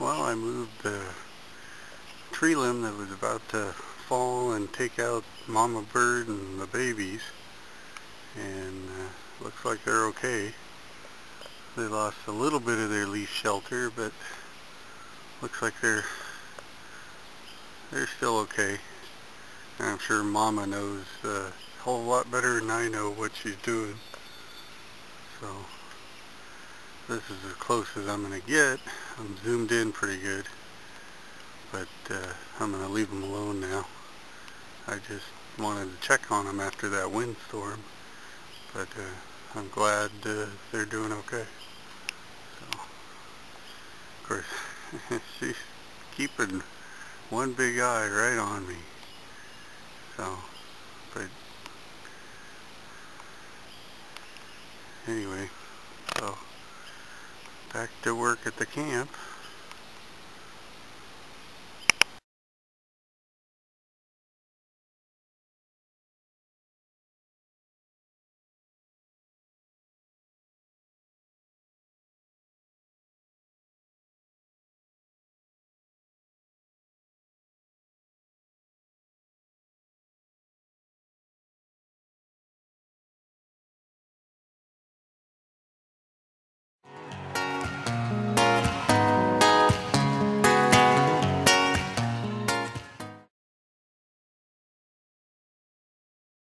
Well, I moved the tree limb that was about to fall and take out mama bird and the babies, and looks like they're okay. They lost a little bit of their leaf shelter, but looks like they're still okay. And I'm sure mama knows a whole lot better than I know what she's doing. So this is as close as I'm going to get. I'm zoomed in pretty good, but I'm going to leave them alone now. I just wanted to check on them after that windstorm, but I'm glad they're doing okay. So, of course, she's keeping one big eye right on me. So, but anyway, so back to work at the camp.